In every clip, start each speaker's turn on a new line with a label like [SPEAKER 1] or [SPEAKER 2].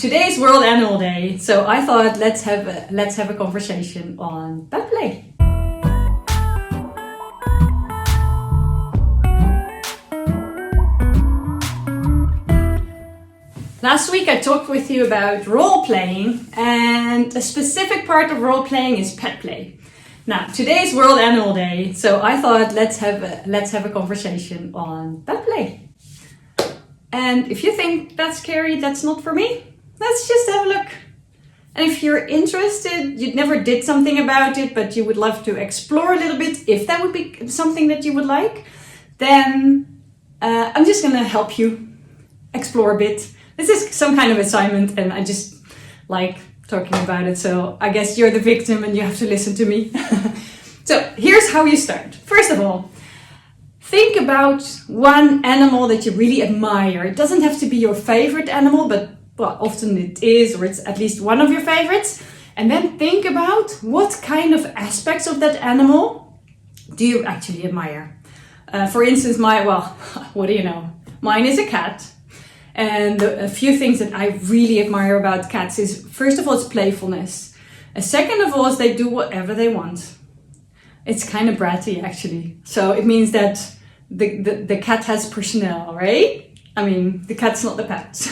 [SPEAKER 1] Today's World Animal Day, so I thought let's have a conversation on pet play. Last week I talked with you about role playing, and a specific part of role playing is pet play. Now, today's World Animal Day, so I thought let's have a conversation on pet play. And if you think that's scary, that's not for me, let's just have a look. And if you're interested, you never did something about it, but you would love to explore a little bit, if that would be something that you would like, then I'm just going to help you explore a bit. This is some kind of assignment and I just like talking about it, so I guess you're the victim and you have to listen to me. So here's how you start. First of all, think about one animal that you really admire. It doesn't have to be your favorite animal, but well, often it is, or it's at least one of your favorites. And then think about what kind of aspects of that animal do you actually admire. For instance, what do you know? Mine is a cat. And a few things that I really admire about cats is, first of all, it's playfulness. Second of all, is they do whatever they want. It's kind of bratty, actually. So it means that the cat has personnel, right? I mean, the cat's not the pet.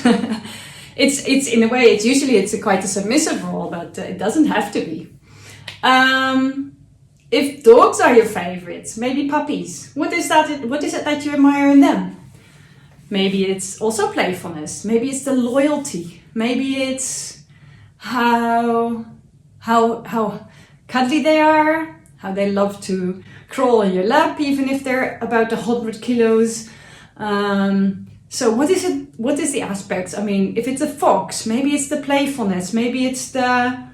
[SPEAKER 1] It's in a way, it's quite a submissive role, but it doesn't have to be. If dogs are your favorites, maybe puppies, what is it that you admire in them? Maybe it's also playfulness. Maybe it's the loyalty. Maybe it's how cuddly they are, how they love to crawl on your lap, even if they're about 100 kilos. So what is it? What is the aspects? I mean, if it's a fox, maybe it's the playfulness. Maybe it's the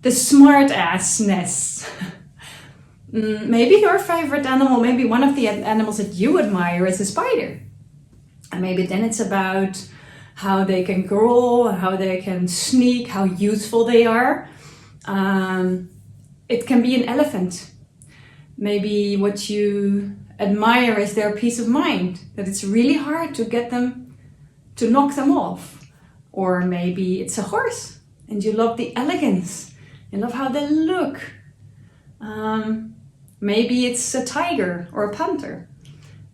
[SPEAKER 1] smart assness. Maybe your favorite animal, maybe one of the animals that you admire is a spider. And maybe then it's about how they can crawl, how they can sneak, how useful they are. It can be an elephant. Maybe what you admire is their peace of mind, that it's really hard to get them, to knock them off. Or maybe it's a horse and you love the elegance, you love how they look. Maybe it's a tiger or a panther.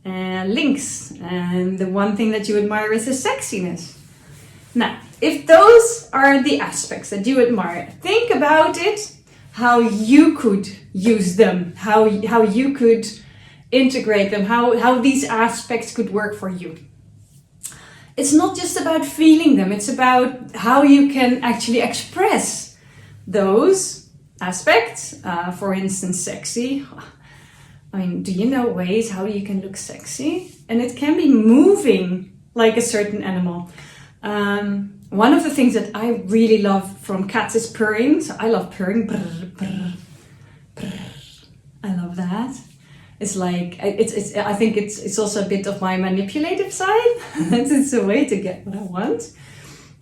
[SPEAKER 1] Lynx, and the one thing that you admire is the sexiness. Now, if those are the aspects that you admire, think about it, how you could use them, how you could integrate them, how these aspects could work for you. It's not just about feeling them, it's about how you can actually express those aspects. For instance, sexy. I mean, do you know ways how you can look sexy? And it can be moving like a certain animal. One of the things that I really love from cats is purring. So I love purring. Brr, brr, brr. I love that. It's like, I think it's also a bit of my manipulative side. It's a way to get what I want.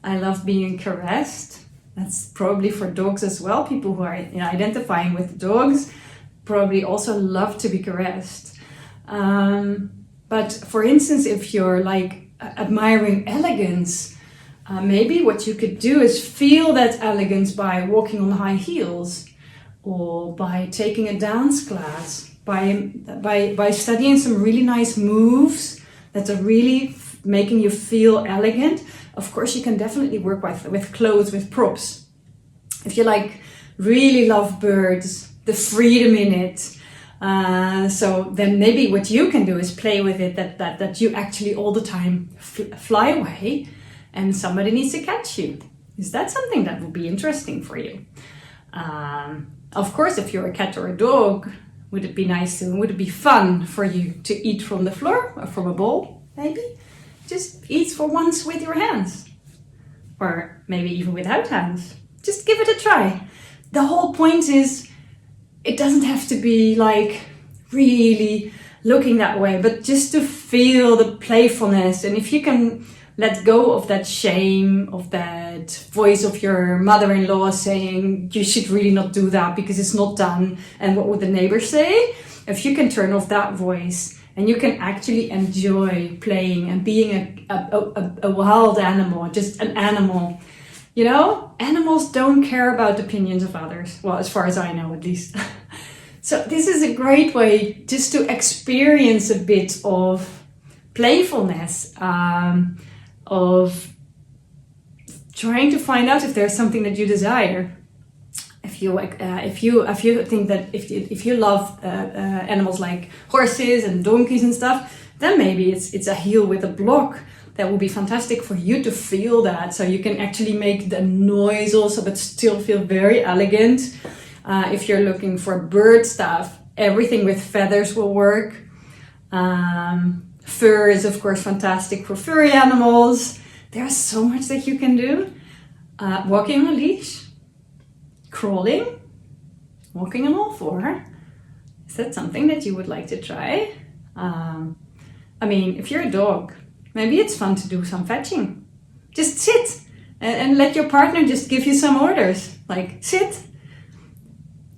[SPEAKER 1] I love being caressed. That's probably for dogs as well. People who are identifying with dogs probably also love to be caressed. But for instance, if you're like admiring elegance, maybe what you could do is feel that elegance by walking on high heels, or by taking a dance class, by studying some really nice moves that are really making you feel elegant. Of course, you can definitely work with clothes, with props. If you really love birds, the freedom in it. So then maybe what you can do is play with it, that you actually all the time fly away and somebody needs to catch you. Is that something that would be interesting for you? Of course, if you're a cat or a dog, would it be fun for you to eat from the floor or from a bowl? Maybe just eat for once with your hands, or maybe even without hands. Just give it a try. The whole point is, it doesn't have to be really looking that way, but just to feel the playfulness. And if you can let go of that shame, of that voice of your mother-in-law saying you should really not do that because it's not done, and what would the neighbors say? If you can turn off that voice and you can actually enjoy playing and being a wild animal, just an animal, You know, animals don't care about the opinions of others. Well, as far as I know, at least. So this is a great way just to experience a bit of playfulness, of trying to find out if there's something that you desire. If you think that if you love animals like horses and donkeys and stuff, then maybe it's a heel with a block. That will be fantastic for you to feel that, so you can actually make the noise also, but still feel very elegant. If you're looking for bird stuff, everything with feathers will work. Fur is of course fantastic for furry animals. There's so much that you can do. Walking on a leash, crawling, walking on all four. Is that something that you would like to try? I mean, if you're a dog, maybe it's fun to do some fetching. Just sit and let your partner just give you some orders. Like, sit,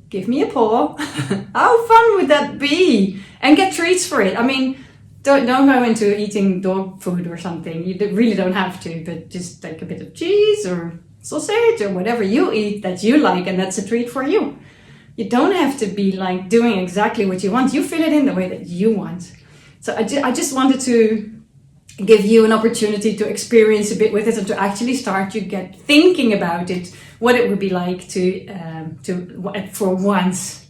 [SPEAKER 1] give me a paw. How fun would that be? And get treats for it. I mean, don't go into eating dog food or something. You really don't have to, but just take a bit of cheese or sausage or whatever you eat that you like, and that's a treat for you. You don't have to be like doing exactly what you want. You fill it in the way that you want. So I just wanted to give you an opportunity to experience a bit with it and to actually start to get thinking about it, what it would be like to for once,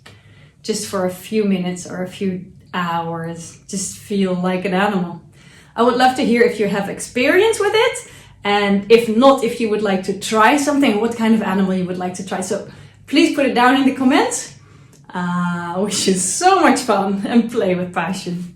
[SPEAKER 1] just for a few minutes or a few hours, just feel like an animal. I would love to hear if you have experience with it, and if not, if you would like to try something, what kind of animal you would like to try. So please put it down in the comments. Wish you so much fun and play with passion.